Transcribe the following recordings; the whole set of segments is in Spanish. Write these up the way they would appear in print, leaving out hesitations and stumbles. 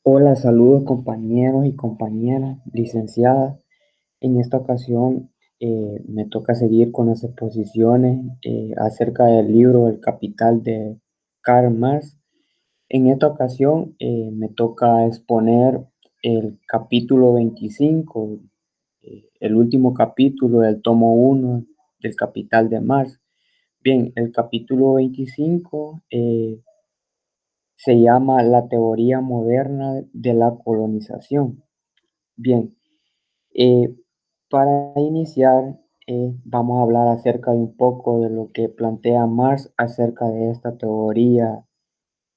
Hola, saludos compañeros y compañeras, licenciadas. En esta ocasión me toca seguir con las exposiciones acerca del libro El Capital de Karl Marx. En esta ocasión me toca exponer el capítulo 25, el último capítulo del tomo 1 del Capital de Marx. Bien, el capítulo 25 se llama La teoría moderna de la colonización. Bien, eh, para iniciar, vamos a hablar acerca de un poco de lo que plantea Marx acerca de esta teoría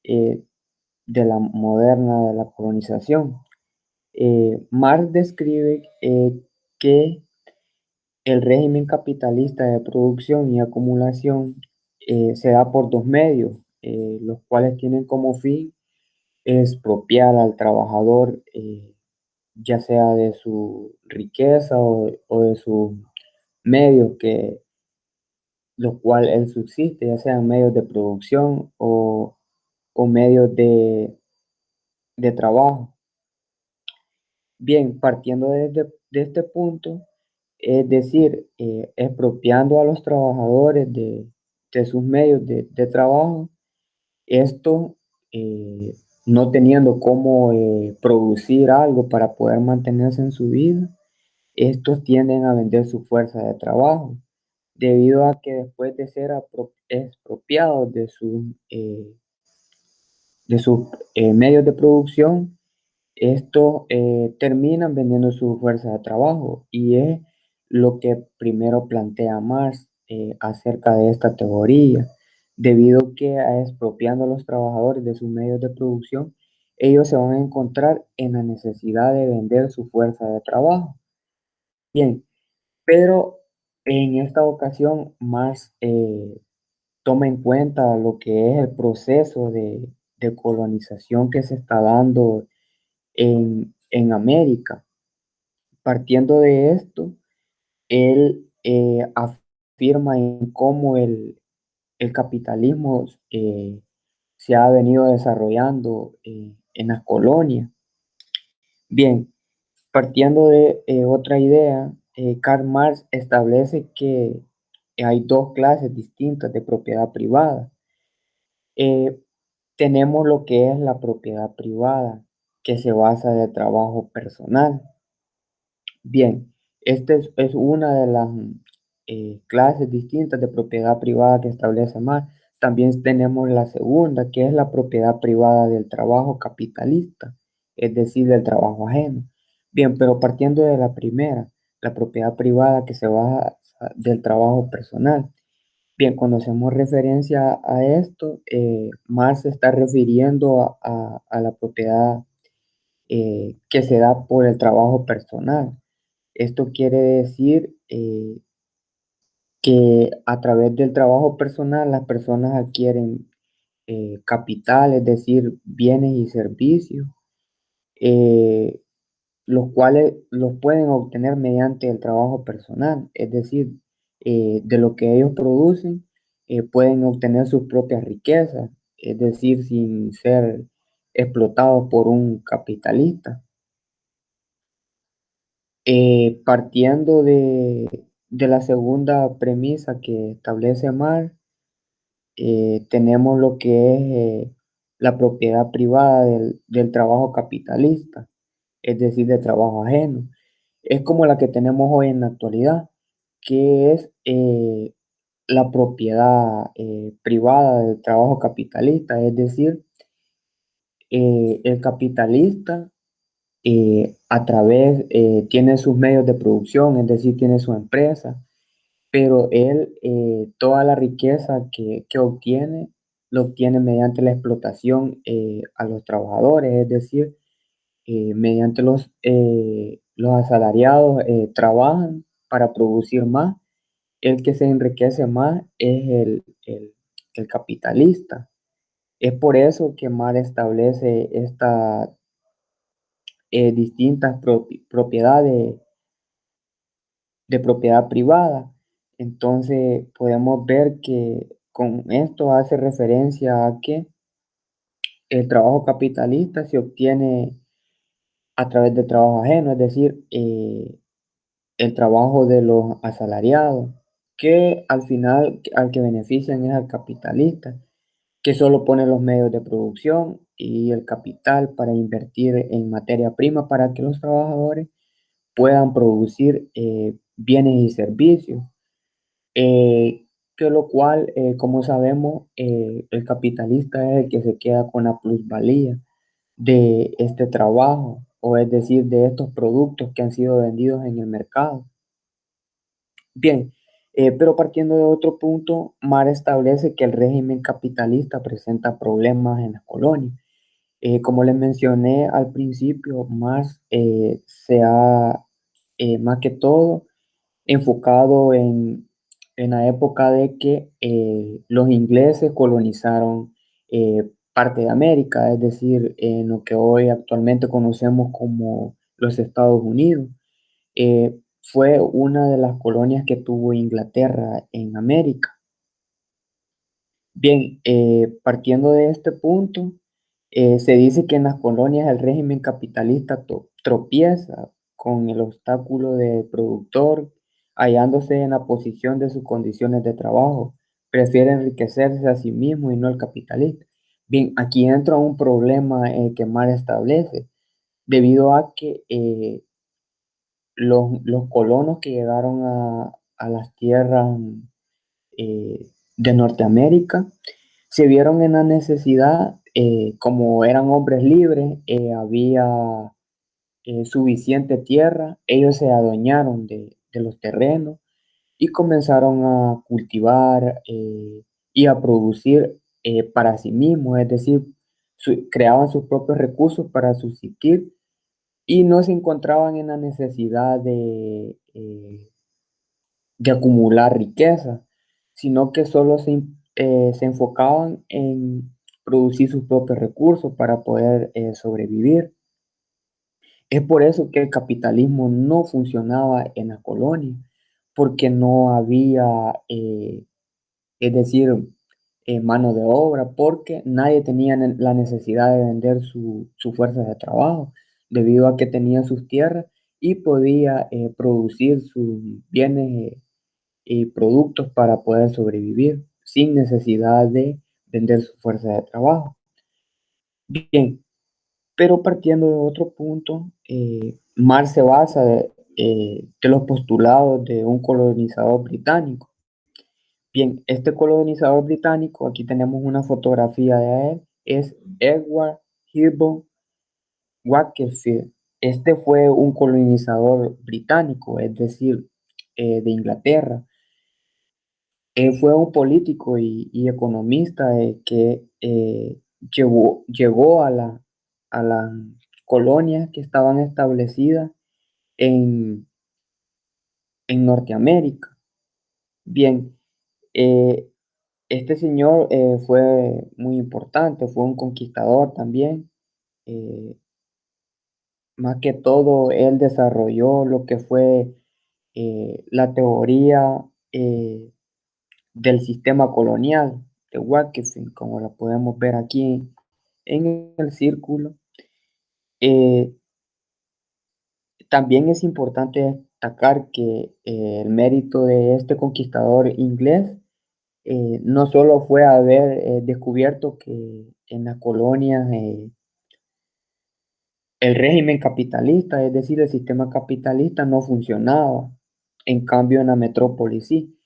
eh, de la moderna de la colonización. Marx describe que el régimen capitalista de producción y acumulación se da por dos medios, los cuales tienen como fin expropiar al trabajador, ya sea de su riqueza o de sus medios que los cuales él subsiste, ya sean medios de producción o medios de trabajo. Bien, partiendo de este punto, es decir, expropiando a los trabajadores de sus medios de trabajo, esto no teniendo cómo producir algo para poder mantenerse en su vida, estos tienden a vender su fuerza de trabajo, debido a que después de ser expropiados de sus medios de producción, estos terminan vendiendo su fuerza de trabajo y es lo que primero plantea Marx acerca de esta teoría, debido que a expropiando a los trabajadores de sus medios de producción, ellos se van a encontrar en la necesidad de vender su fuerza de trabajo. Bien, pero en esta ocasión Marx toma en cuenta lo que es el proceso de colonización que se está dando en América. Partiendo de esto, él afirma en cómo el capitalismo se ha venido desarrollando en las colonias. Bien, partiendo de otra idea, Karl Marx establece que hay dos clases distintas de propiedad privada. Eh, Tenemos lo que es la propiedad privada, que se basa en el trabajo personal. Bien, esta es una de las clases distintas de propiedad privada que establece Marx. También tenemos la segunda, que es la propiedad privada del trabajo capitalista, es decir, del trabajo ajeno. Bien, pero partiendo de la primera, la propiedad privada que se basa del trabajo personal. Bien, cuando hacemos referencia a esto, Marx se está refiriendo a la propiedad que se da por el trabajo personal. Esto quiere decir que a través del trabajo personal las personas adquieren capital, es decir, bienes y servicios, eh, los cuales los pueden obtener mediante el trabajo personal, es decir, de lo que ellos producen, pueden obtener sus propias riquezas, es decir, sin ser explotados por un capitalista. Partiendo de la segunda premisa que establece Marx, tenemos lo que es la propiedad privada del trabajo capitalista, es decir, de trabajo ajeno. Es como la que tenemos hoy en la actualidad, que es la propiedad privada del trabajo capitalista, es decir, el capitalista a través, tiene sus medios de producción, es decir, tiene su empresa, pero él toda la riqueza que obtiene, lo obtiene mediante la explotación a los trabajadores, es decir, mediante los asalariados trabajan para producir más. El que se enriquece más es el capitalista. Es por eso que Marx establece estas distintas propiedades de propiedad privada. Entonces podemos ver que con esto hace referencia a que El trabajo capitalista se obtiene a través de trabajo ajeno, es decir, el trabajo de los asalariados, que al final al que benefician es al capitalista, que solo pone los medios de producción y el capital para invertir en materia prima para que los trabajadores puedan producir bienes y servicios, que lo cual, como sabemos, el capitalista es el que se queda con la plusvalía de este trabajo, o es decir, de estos productos que han sido vendidos en el mercado. Bien, pero partiendo de otro punto, Mar establece que el régimen capitalista presenta problemas en las colonias. Como les mencioné al principio, Marx se ha más que todo enfocado en la época de que los ingleses colonizaron parte de América, es decir, en lo que hoy actualmente conocemos como los Estados Unidos. Fue una de las colonias que tuvo Inglaterra en América. Bien, partiendo de este punto, se dice que en las colonias el régimen capitalista tropieza con el obstáculo del productor, hallándose en la posición de sus condiciones de trabajo. Prefiere enriquecerse a sí mismo y no el capitalista. Bien, aquí entra un problema que Marx establece, debido a que los colonos que llegaron a las tierras de Norteamérica se vieron en la necesidad, como eran hombres libres, había suficiente tierra, ellos se adueñaron de los terrenos y comenzaron a cultivar y a producir para sí mismos, es decir, creaban sus propios recursos para subsistir y no se encontraban en la necesidad de acumular riqueza, sino que solo se enfocaban en producir sus propios recursos para poder sobrevivir. Es por eso que el capitalismo no funcionaba en la colonia, porque no había, es decir, mano de obra, porque nadie tenía la necesidad de vender su fuerza de trabajo, debido a que tenía sus tierras y podía producir sus bienes y productos para poder sobrevivir sin necesidad de vender su fuerza de trabajo. Bien, pero partiendo de otro punto, Marx se basa de los postulados de un colonizador británico. Bien, este colonizador británico, aquí tenemos una fotografía de él, es Edward Gibbon Wakefield. Este fue un colonizador británico, es decir, de Inglaterra. Fue un político y economista que llegó a las colonias que estaban establecidas en, en Norteamérica. Bien, eh, este señor fue muy importante, fue un conquistador también. eh, Más que todo, él desarrolló lo que fue la teoría del sistema colonial de Wakefield, como la podemos ver aquí en el círculo. Eh, También es importante destacar que el mérito de este conquistador inglés no solo fue haber descubierto que en las colonias el régimen capitalista, es decir, el sistema capitalista no funcionaba, en cambio en la metrópoli sí.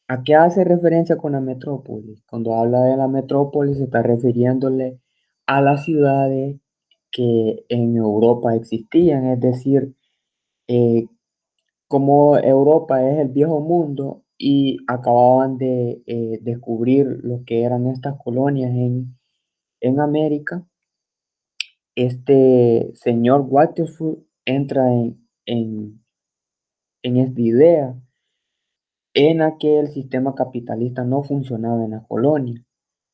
¿A qué hace referencia con la metrópoli? Cuando habla de la metrópoli se está refiriéndole a las ciudades que en Europa existían, es decir, eh, como Europa es el viejo mundo y acababan de descubrir lo que eran estas colonias en América, este señor Waterford entra en esta idea en la que el sistema capitalista no funcionaba en las colonias.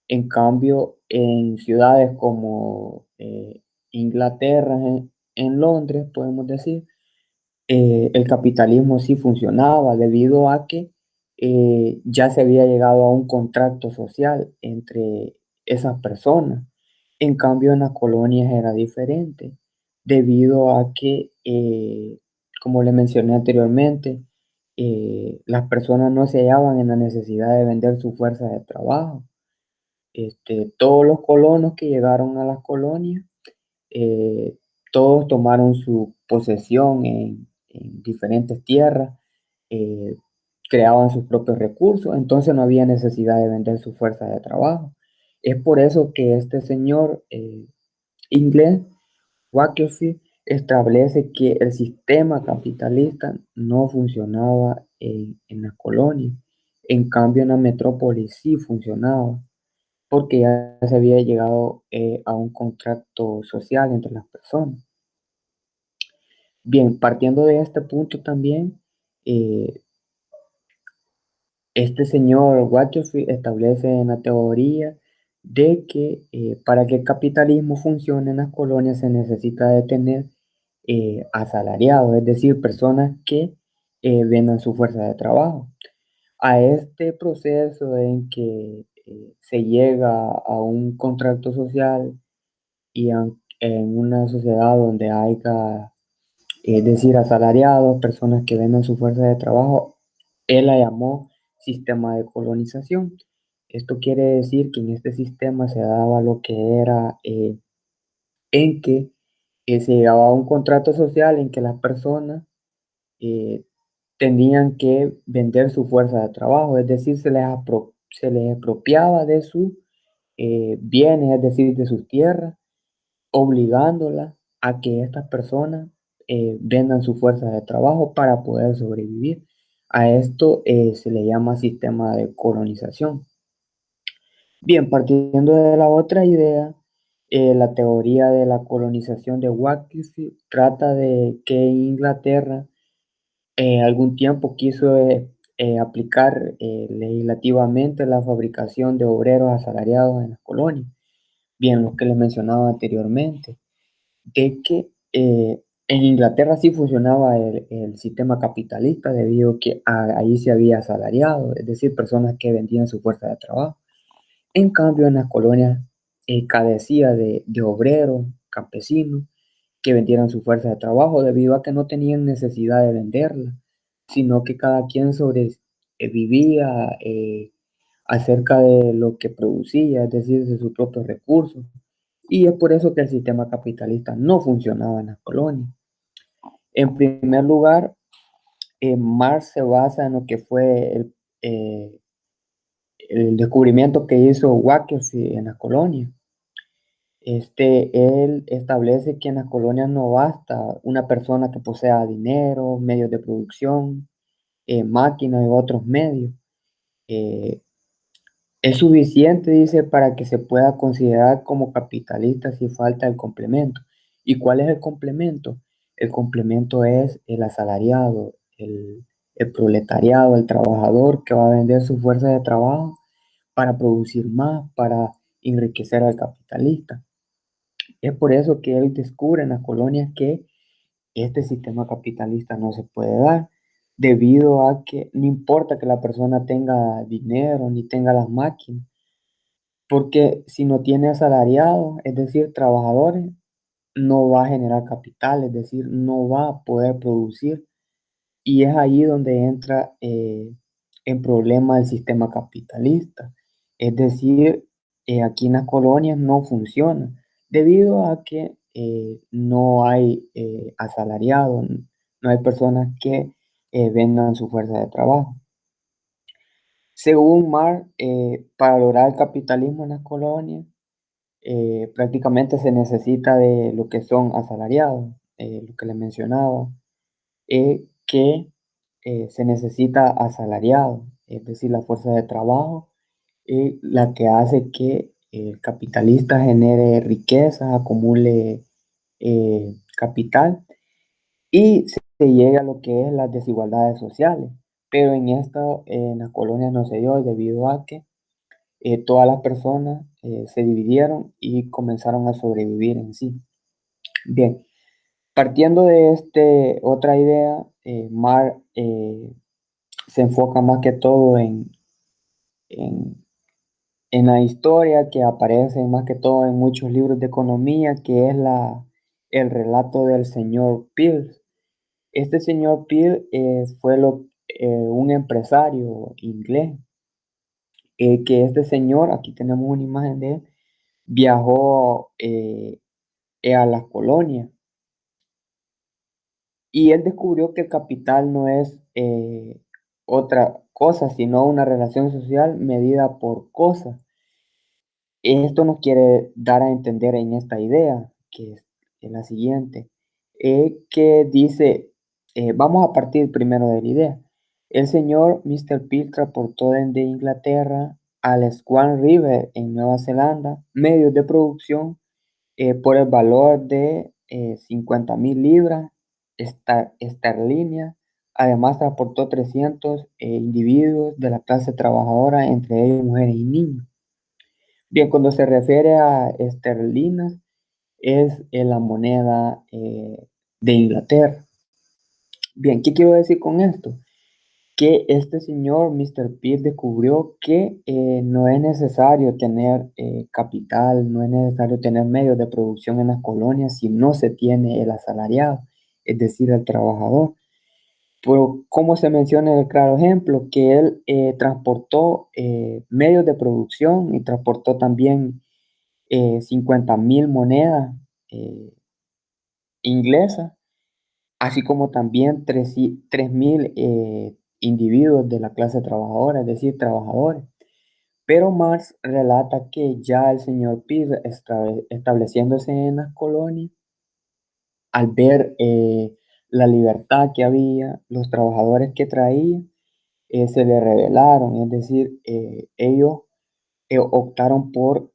En cambio, en ciudades como Inglaterra, en Londres, podemos decir, el capitalismo sí funcionaba debido a que ya se había llegado a un contrato social entre esas personas. En cambio, en las colonias era diferente, debido a que, como le mencioné anteriormente, las personas no se hallaban en la necesidad de vender su fuerza de trabajo. Todos los colonos que llegaron a las colonias, eh, todos tomaron su posesión en diferentes tierras, eh, creaban sus propios recursos, entonces no había necesidad de vender su fuerza de trabajo. Es por eso que este señor inglés, Wakefield, establece que el sistema capitalista no funcionaba en las colonias. En cambio, en la metrópoli sí funcionaba, porque ya se había llegado a un contrato social entre las personas. Bien, partiendo de este punto también, eh, este señor Wakefield establece en la teoría de que para que el capitalismo funcione en las colonias se necesita de tener asalariados, es decir, personas que vendan su fuerza de trabajo. A este proceso en que se llega a un contrato social y en una sociedad donde haya, es decir, asalariados, personas que vendan su fuerza de trabajo, él la llamó sistema de colonización. Esto quiere decir que en este sistema se daba lo que era en que se llegaba a un contrato social en que las personas eh, tenían que vender su fuerza de trabajo, es decir, se les expropiaba de sus bienes, es decir, de sus tierras, obligándolas a que estas personas vendan su fuerza de trabajo para poder sobrevivir. A esto se le llama sistema de colonización. Bien, partiendo de la otra idea, la teoría de la colonización de Wakefield trata de que Inglaterra algún tiempo quiso aplicar legislativamente la fabricación de obreros asalariados en las colonias. Bien, lo que les mencionaba anteriormente, de que en Inglaterra sí funcionaba el sistema capitalista debido a que ahí se había asalariado, es decir, personas que vendían su fuerza de trabajo. En cambio, en las colonias carecía de obreros, campesinos, que vendieran su fuerza de trabajo debido a que no tenían necesidad de venderla, sino que cada quien vivía acerca de lo que producía, es decir, de sus propios recursos. Y es por eso que el sistema capitalista no funcionaba en las colonias. En primer lugar, Marx se basa en lo que fue el descubrimiento que hizo Wakefield en las colonias. Él establece que en las colonias no basta una persona que posea dinero, medios de producción, máquinas y otros medios. Eh, es suficiente, dice, para que se pueda considerar como capitalista si falta el complemento. ¿Y cuál es el complemento? El complemento es el asalariado, el proletariado, el trabajador que va a vender su fuerza de trabajo para producir más, para enriquecer al capitalista. Es por eso que él descubre en las colonias que este sistema capitalista no se puede dar, debido a que no importa que la persona tenga dinero ni tenga las máquinas, porque si no tiene asalariados, es decir, trabajadores, no va a generar capital, es decir, no va a poder producir. Y es ahí donde entra en problema el sistema capitalista. Es decir, aquí en las colonias no funciona debido a que no hay asalariados, no hay personas que vendan su fuerza de trabajo. Según Marx, para lograr el capitalismo en las colonias, prácticamente se necesita de lo que son asalariados, lo que les mencionaba, que se necesita asalariado, es decir, la fuerza de trabajo, la que hace que el capitalista genere riqueza, acumule capital y se llega a lo que es las desigualdades sociales. Pero en esto, en las colonias no se dio debido a que todas las personas se dividieron y comenzaron a sobrevivir en sí. Bien, partiendo de otra idea, Marx se enfoca más que todo en en la historia que aparece más que todo en muchos libros de economía, que es el relato del señor Peirce. Este señor Peirce fue un empresario inglés, que este señor, aquí tenemos una imagen de él, viajó a las colonias y él descubrió que el capital no es otra cosa, sino una relación social medida por cosas. Esto nos quiere dar a entender en esta idea, es la siguiente, que dice, vamos a partir primero de la idea. El señor Mr. Peel transportó desde Inglaterra al Swan River en Nueva Zelanda medios de producción por el valor de 50,000 libras esterlinas. Además, transportó 300 individuos de la clase trabajadora, entre ellos mujeres y niños. Bien, cuando se refiere a esterlinas, es la moneda de Inglaterra. Bien, ¿qué quiero decir con esto? Que este señor, Mr. Pierce, descubrió que no es necesario tener capital, no es necesario tener medios de producción en las colonias si no se tiene el asalariado, es decir, el trabajador. Pero como se menciona en el claro ejemplo, que él transportó medios de producción y transportó también 50,000 monedas eh, inglesas, así como también 3,000 individuos de la clase trabajadora, es decir, trabajadores. Pero Marx relata que ya el señor Peirce, estableciéndose en las colonias, al ver la libertad que había, los trabajadores que traía, se le rebelaron, es decir, ellos optaron por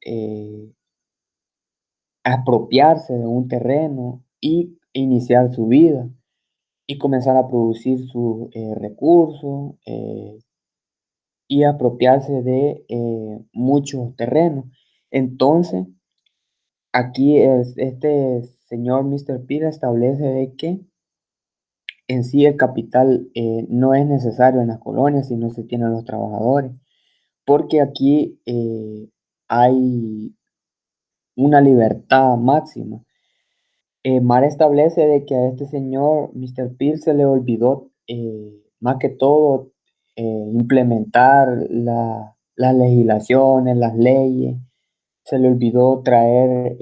apropiarse de un terreno y iniciar su vida y comenzar a producir sus recursos y apropiarse de muchos terrenos. Entonces, aquí este señor Mr. Peter establece de que en sí el capital no es necesario en las colonias si no se tienen los trabajadores, porque aquí hay una libertad máxima. Mar establece de que a este señor, Mr. Peel, se le olvidó más que todo implementar las legislaciones, las leyes, se le olvidó traer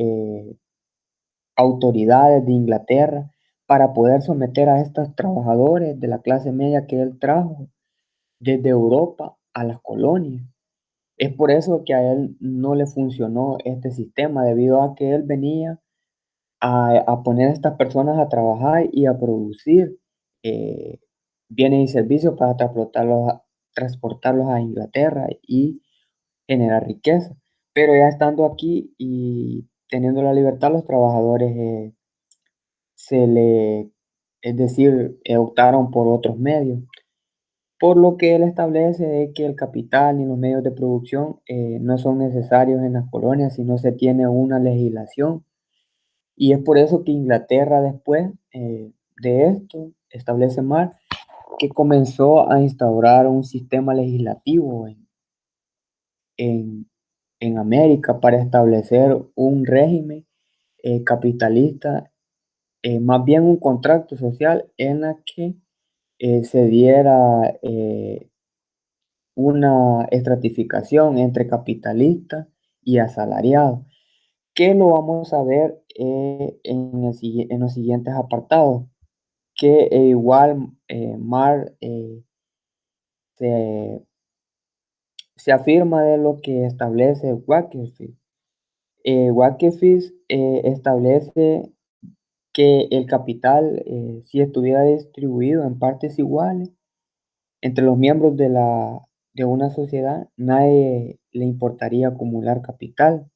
autoridades de Inglaterra para poder someter a estos trabajadores de la clase media que él trajo desde Europa a las colonias. Es por eso que a él no le funcionó este sistema, debido a que él venía a poner a estas personas a trabajar y a producir eh, bienes y servicios para transportarlos a Inglaterra y generar riqueza. Pero ya estando aquí y teniendo la libertad, los trabajadores se le, es decir, optaron por otros medios. Por lo que él establece de que el capital ni los medios de producción no son necesarios en las colonias si no se tiene una legislación. Y es por eso que Inglaterra después de esto establece Marx que comenzó a instaurar un sistema legislativo en, en América para establecer un régimen capitalista, más bien un contrato social en la que se diera una estratificación entre capitalistas y asalariados, que lo vamos a ver en los siguientes apartados, que igual Marx se, se afirma de lo que establece Wakefield. Wakefield establece que el capital, si estuviera distribuido en partes iguales entre los miembros de una sociedad, nadie le importaría acumular capital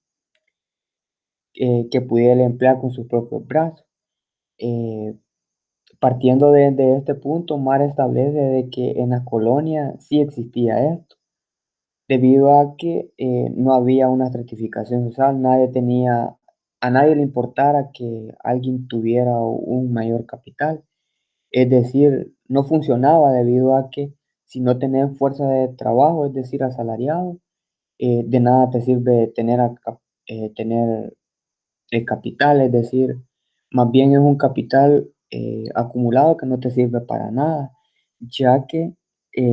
que pudiera emplear con sus propios brazos. Eh, Partiendo de este punto, Mar establece de que en las colonias sí existía esto, debido a que no había una estratificación social, a nadie le importara que alguien tuviera un mayor capital. Es decir, no funcionaba debido a que si no tenés fuerza de trabajo, es decir, asalariado, De nada te sirve tener el capital, es decir, más bien es un capital acumulado que no te sirve para nada, ya que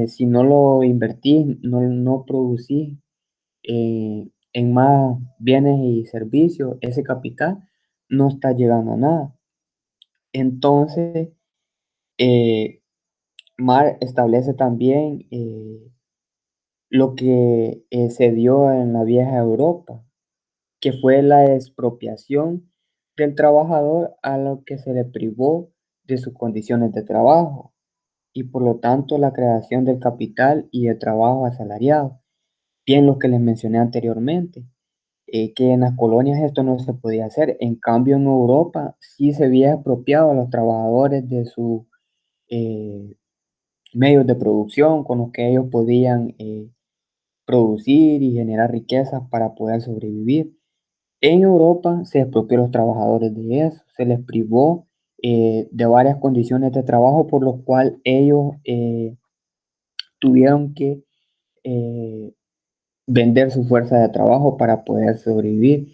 si no lo invertís, no producís en más bienes y servicios, ese capital no está llegando a nada. Entonces, eh, Marx establece también lo que se dio en la vieja Europa, que fue la expropiación del trabajador a lo que se le privó de sus condiciones de trabajo y por lo tanto la creación del capital y el trabajo asalariado. Bien, lo que les mencioné anteriormente, que en las colonias esto no se podía hacer. En cambio, en Europa sí se había expropiado a los trabajadores de sus eh, medios de producción con los que ellos podían producir y generar riquezas para poder sobrevivir. En Europa se expropió a los trabajadores de eso, se les privó de varias condiciones de trabajo por lo cual ellos tuvieron que eh, vender su fuerza de trabajo para poder sobrevivir.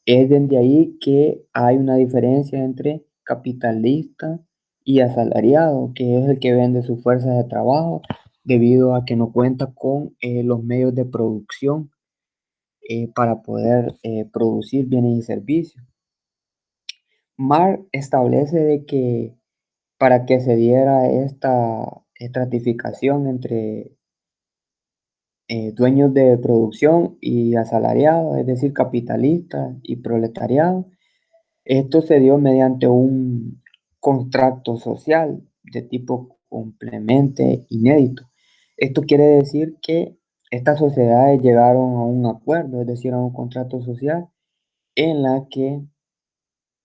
Es desde ahí que hay una diferencia entre capitalista y asalariado, que es el que vende su fuerza de trabajo debido a que no cuenta con los medios de producción para poder producir bienes y servicios. Marx establece de que para que se diera esta estratificación entre dueños de producción y asalariados, es decir, capitalistas y proletariado. Esto se dio mediante un contrato social de tipo complemente inédito. Esto quiere decir que estas sociedades llegaron a un acuerdo, es decir, a un contrato social en la que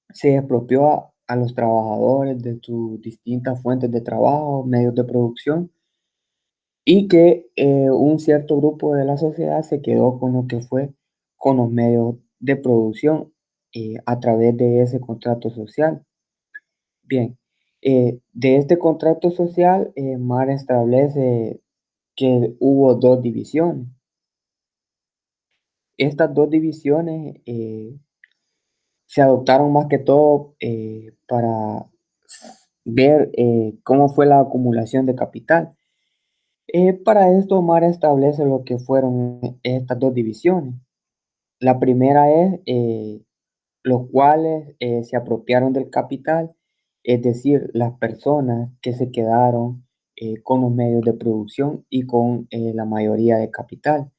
se expropió a los trabajadores de sus distintas fuentes de trabajo, medios de producción, y que un cierto grupo de la sociedad se quedó con lo que fue con los medios de producción a través de ese contrato social. Bien, de este contrato social, Mar establece que hubo dos divisiones. Estas dos divisiones se adoptaron más que todo para ver cómo fue la acumulación de capital. Para esto, Mar establece lo que fueron estas dos divisiones. La primera es los cuales se apropiaron del capital, es decir, las personas que se quedaron con los medios de producción y con la mayoría de capital.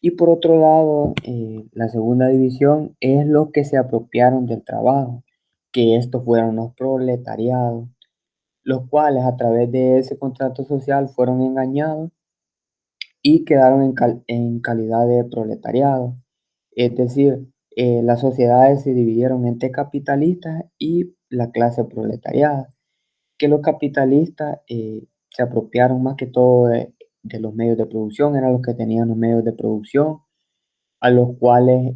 Y por otro lado, la segunda división es los que se apropiaron del trabajo, que estos fueron los proletariados, los cuales a través de ese contrato social fueron engañados y quedaron en calidad de proletariado. Es decir, las sociedades se dividieron entre capitalistas y la clase proletariada, que los capitalistas se apropiaron más que todo de los medios de producción, eran los que tenían los medios de producción, a los cuales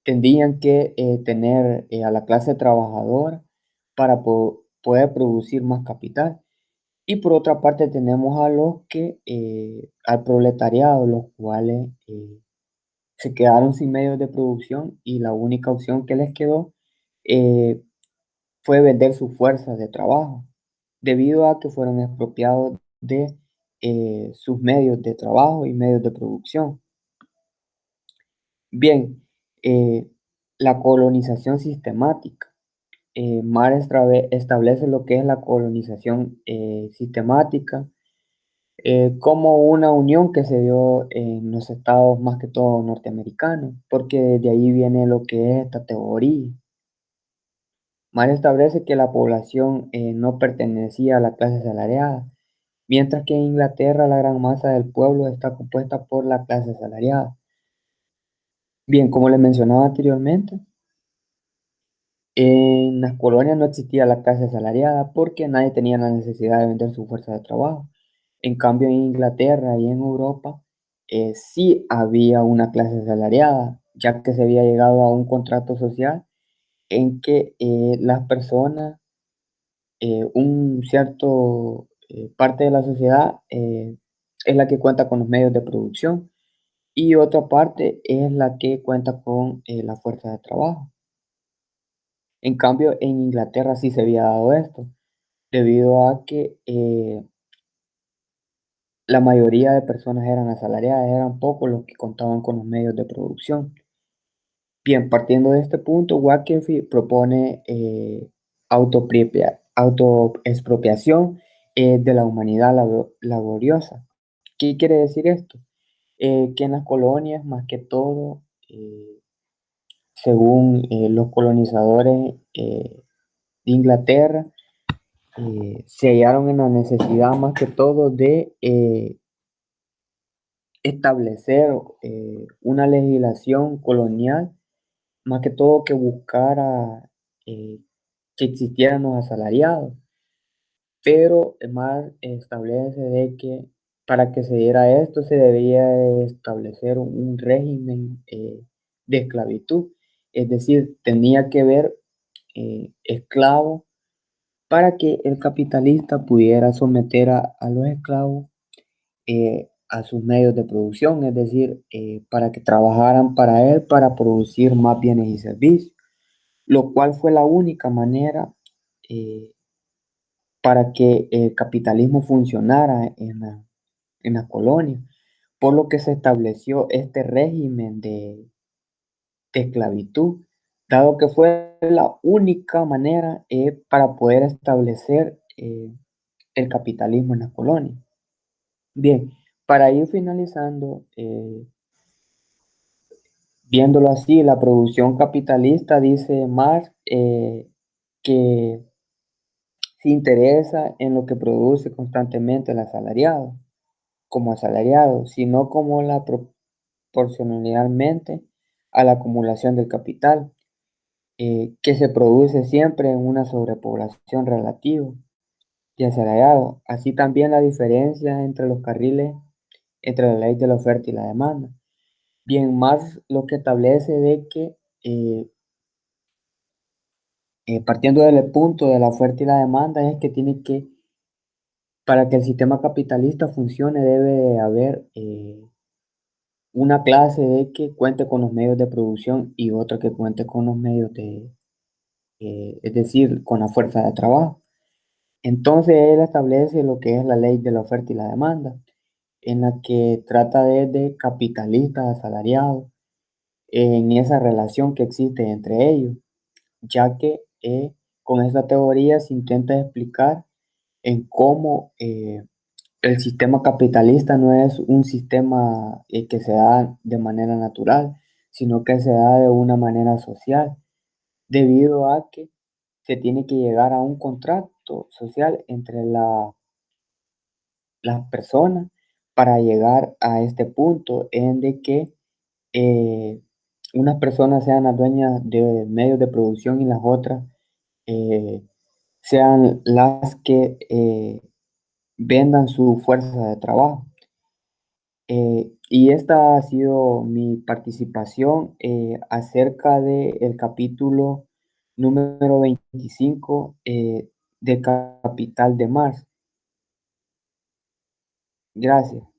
tendrían que tener a la clase trabajadora para poder producir más capital. Y por otra parte tenemos a los que, al proletariado, los cuales se quedaron sin medios de producción y la única opción que les quedó eh, fue vender sus fuerzas de trabajo, debido a que fueron expropiados de sus medios de trabajo y medios de producción. Bien, la colonización sistemática. Marx establece lo que es la colonización sistemática como una unión que se dio en los estados más que todo norteamericanos, porque de ahí viene lo que es esta teoría. Marx establece que la población no pertenecía a la clase asalariada, mientras que en Inglaterra la gran masa del pueblo está compuesta por la clase asalariada. Bien, como les mencionaba anteriormente, en las colonias no existía la clase asalariada porque nadie tenía la necesidad de vender su fuerza de trabajo. En cambio, en Inglaterra y en Europa sí había una clase asalariada, ya que se había llegado a un contrato social en que las personas, un cierto parte de la sociedad, es la que cuenta con los medios de producción y otra parte es la que cuenta con la fuerza de trabajo. En cambio, en Inglaterra sí se había dado esto, debido a que la mayoría de personas eran asalariadas, eran pocos los que contaban con los medios de producción. Bien, partiendo de este punto, Wakefield propone autoexpropiación de la humanidad laboriosa. ¿Qué quiere decir esto? Que en las colonias, más que todo, según los colonizadores de Inglaterra, se hallaron en la necesidad más que todo de establecer una legislación colonial, más que todo que buscara que existieran los asalariados, pero más establece de que para que se diera esto se debía de establecer un régimen de esclavitud, es decir, tenía que haber esclavos para que el capitalista pudiera someter a los esclavos a sus medios de producción, es decir, para que trabajaran para él para producir más bienes y servicios, lo cual fue la única manera eh, para que el capitalismo funcionara en la colonia, por lo que se estableció este régimen de esclavitud, dado que fue la única manera para poder establecer el capitalismo en la colonia. Bien, para ir finalizando, viéndolo así, la producción capitalista dice Marx que se interesa en lo que produce constantemente el asalariado, como asalariado, sino como la proporcionalmente a la acumulación del capital, que se produce siempre en una sobrepoblación relativa de asalariado. Así también la diferencia entre los carriles, entre la ley de la oferta y la demanda. Bien, más lo que establece de que eh, partiendo del punto de la oferta y la demanda es que para que el sistema capitalista funcione debe haber una clase de que cuente con los medios de producción y otra que cuente con los medios es decir, con la fuerza de trabajo. Entonces él establece lo que es la ley de la oferta y la demanda, en la que trata de capitalistas asalariados en esa relación que existe entre ellos, ya que con esta teoría se intenta explicar en cómo el sistema capitalista no es un sistema que se da de manera natural, sino que se da de una manera social, debido a que se tiene que llegar a un contrato social entre las personas para llegar a este punto en de que eh, unas personas sean las dueñas de medios de producción y las otras eh, sean las que vendan su fuerza de trabajo. Y esta ha sido mi participación acerca del capítulo número 25 de Capital de Marx. Gracias.